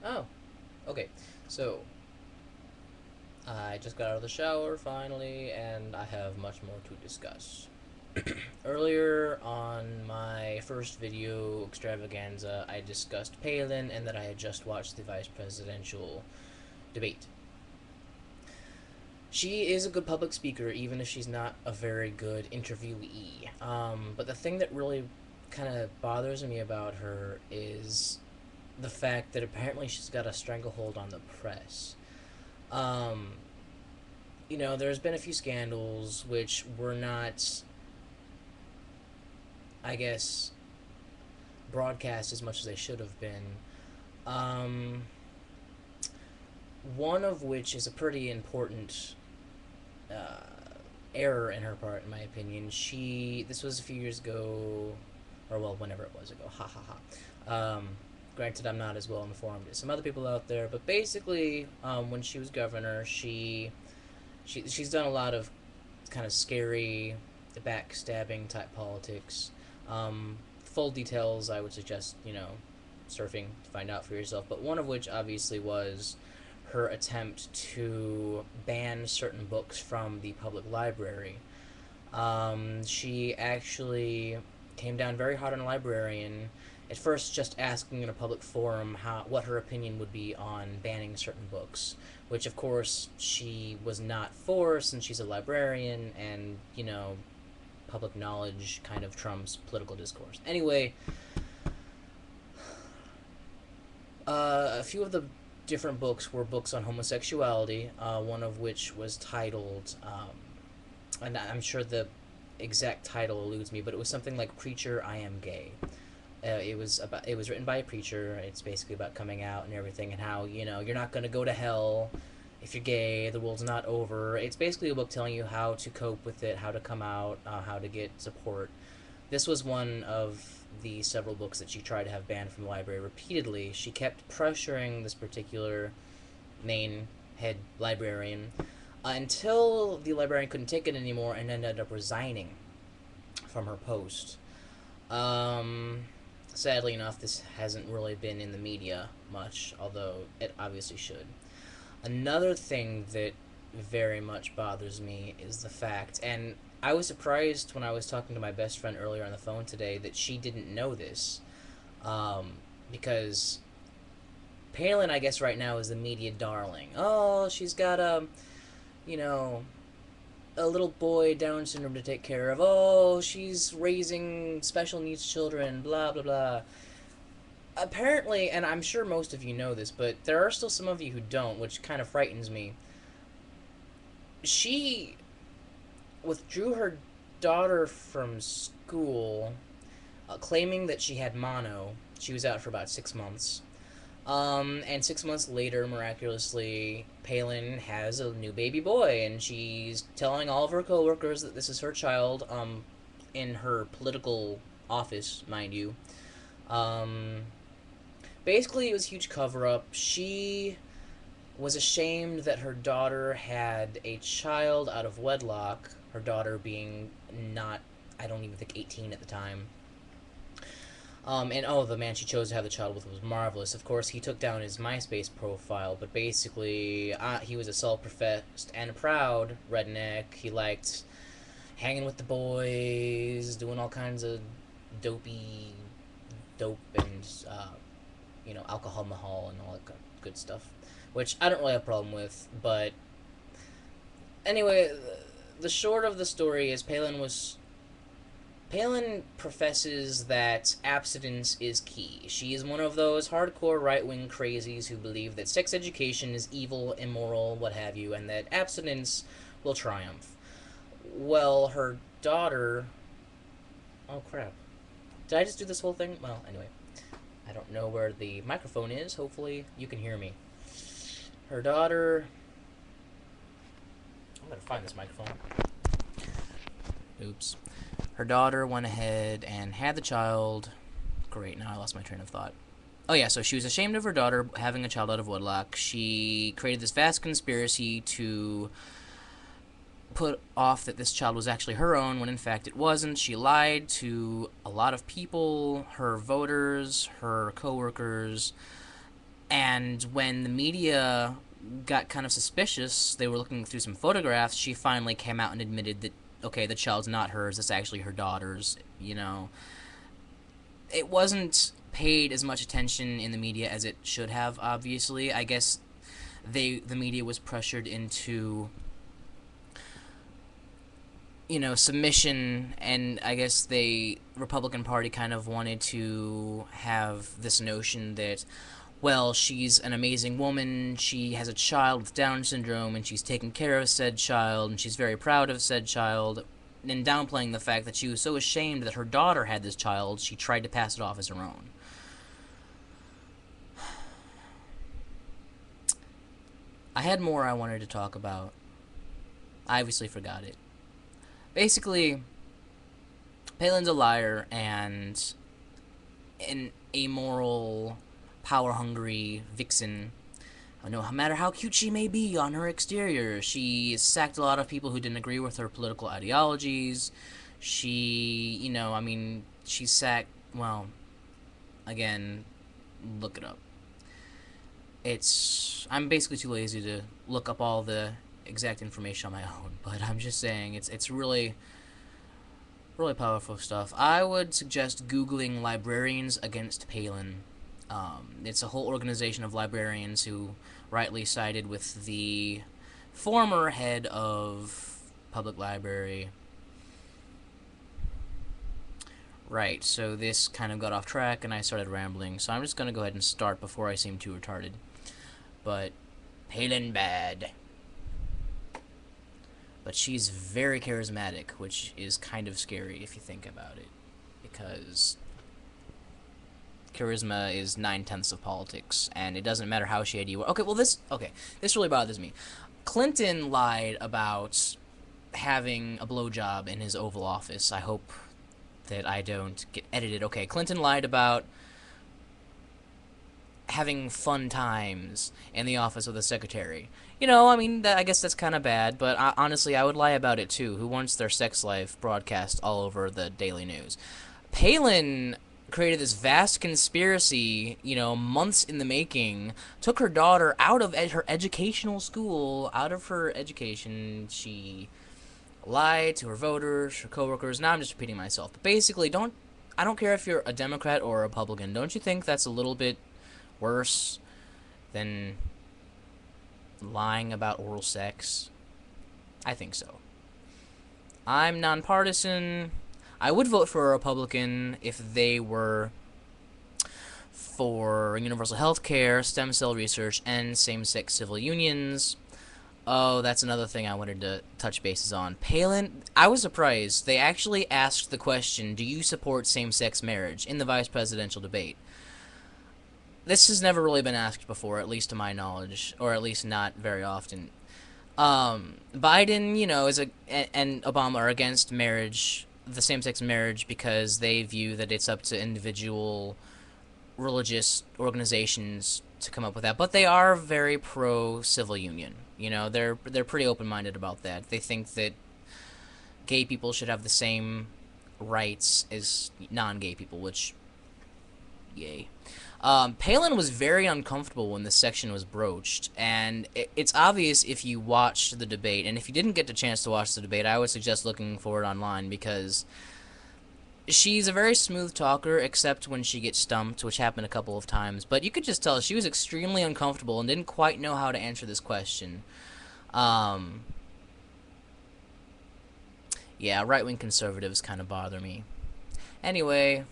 Oh, okay. So, I just got out of the shower finally, and I have much more to discuss. Earlier on my first video extravaganza, I discussed Palin and that I had just watched the vice presidential debate. She is a good public speaker, even if she's not a very good interviewee. But the thing that really kind of bothers me about her is the fact that apparently she's got a stranglehold on the press. Um, there's been a few scandals which were not, I guess, broadcast as much as they should have been. Um, one of which is a pretty important uh, error in her part, in my opinion. This was a few years ago, or well, whenever it was ago. Ha ha ha. Granted, I'm not as well informed as some other people out there, but basically, when she was governor, she's done a lot of kind of scary, backstabbing type politics. Full details, I would suggest surfing to find out for yourself. But one of which obviously was her attempt to ban certain books from the public library. She actually came down very hard on a librarian. At first, just asking in a public forum what her opinion would be on banning certain books, which of course she was not for, since she's a librarian, and public knowledge kind of trumps political discourse. Anyway, a few of the different books were books on homosexuality. One of which was titled, and I'm sure the exact title eludes me, but it was something like "Preacher, I Am Gay." It was written by a preacher. It's basically about coming out and everything, and how you're not gonna go to hell if you're gay. The world's not over. It's basically a book telling you how to cope with it, how to come out, how to get support. This was one of the several books that she tried to have banned from the library repeatedly. She kept pressuring this particular main head librarian until the librarian couldn't take it anymore and ended up resigning from her post. Um, Sadly enough, this hasn't really been in the media much, although it obviously should. Another thing that very much bothers me is the fact, and I was surprised when I was talking to my best friend earlier on the phone today, that she didn't know this. Um, because Palin, I guess, right now is the media darling. Oh, she's got you know, a little boy Down syndrome to take care of. Oh, she's raising special needs children. Blah blah blah. Apparently, and I'm sure most of you know this, but there are still some of you who don't, which kind of frightens me. She withdrew her daughter from school, claiming that she had mono. She was out for about 6 months. And 6 months later, miraculously, Palin has a new baby boy, and she's telling all of her coworkers that this is her child, in her political office, mind you. Um, Basically, it was a huge cover up. She was ashamed that her daughter had a child out of wedlock, her daughter being not, I don't even think, 18 at the time. And oh, the man she chose to have the child with was marvelous. Of course, he took down his MySpace profile, but basically, he was a self-professed and proud redneck. He liked hanging with the boys, doing all kinds of dopey, dope and alcohol mahal and all that good stuff, which I don't really have a problem with. But anyway, the short of the story is Palin professes that abstinence is key. She is one of those hardcore right-wing crazies who believe that sex education is evil, immoral, what have you, and that abstinence will triumph. Well, her daughter... Oh, crap. Did I just do this whole thing? Well, anyway. I don't know where the microphone is. Hopefully you can hear me. Her daughter... I'm gonna find this microphone. Oops. Her daughter went ahead and had the child. Great, now I lost my train of thought. Oh yeah, so she was ashamed of her daughter having a child out of wedlock. She created this vast conspiracy to put off that this child was actually her own, when in fact it wasn't. She lied to a lot of people, her voters, her coworkers. And when the media got kind of suspicious, they were looking through some photographs, she finally came out and admitted that, okay, the child's not hers, it's actually her daughter's, you know. It wasn't paid as much attention in the media as it should have, obviously. I guess the media was pressured into, submission, and I guess the Republican Party kind of wanted to have this notion that, well, she's an amazing woman, she has a child with Down syndrome, and she's taking care of said child, and she's very proud of said child, and downplaying the fact that she was so ashamed that her daughter had this child, she tried to pass it off as her own. I had more I wanted to talk about. I obviously forgot it. Basically, Palin's a liar and an amoral, power-hungry vixen. No matter how cute she may be on her exterior, she sacked a lot of people who didn't agree with her political ideologies. She sacked, well, again, look it up. I'm basically too lazy to look up all the exact information on my own, but I'm just saying it's really really powerful stuff. I would suggest Googling librarians against Palin. It's a whole organization of librarians who rightly sided with the former head of public library. Right, so this kind of got off track and I started rambling, so I'm just going to go ahead and start before I seem too retarded. But Palin bad. But she's very charismatic, which is kind of scary if you think about it, because charisma is 9/10 of politics, and it doesn't matter how shady you are. This really bothers me. Clinton lied about having a blowjob in his Oval Office. I hope that I don't get edited. Okay, Clinton lied about having fun times in the office of the secretary. I guess that's kind of bad, but honestly, I would lie about it too. Who wants their sex life broadcast all over the daily news? Palin created this vast conspiracy, months in the making, took her daughter out of her educational school, out of her education. She lied to her voters, her coworkers. Now I'm just repeating myself. But basically, I don't care if you're a Democrat or a Republican. Don't you think that's a little bit worse than lying about oral sex? I think so. I'm nonpartisan. I would vote for a Republican if they were for universal health care, stem cell research, and same-sex civil unions. Oh, that's another thing I wanted to touch bases on. Palin, I was surprised. They actually asked the question, do you support same-sex marriage, in the vice presidential debate. This has never really been asked before, at least to my knowledge, or at least not very often. Biden, and Obama are against marriage, the same-sex marriage, because they view that it's up to individual religious organizations to come up with that. But they are very pro-civil union. They're pretty open-minded about that. They think that gay people should have the same rights as non-gay people, which, yay. Palin was very uncomfortable when this section was broached, and it's obvious if you watched the debate, and if you didn't get the chance to watch the debate, I would suggest looking for it online, because she's a very smooth talker, except when she gets stumped, which happened a couple of times, but you could just tell she was extremely uncomfortable and didn't quite know how to answer this question. Yeah, right-wing conservatives kind of bother me. Anyway,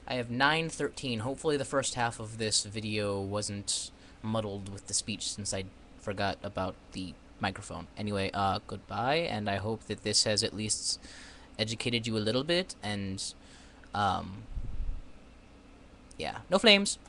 I have 9:13. Hopefully the first half of this video wasn't muddled with the speech, since I forgot about the microphone. Anyway, goodbye, and I hope that this has at least educated you a little bit, and, yeah, no flames.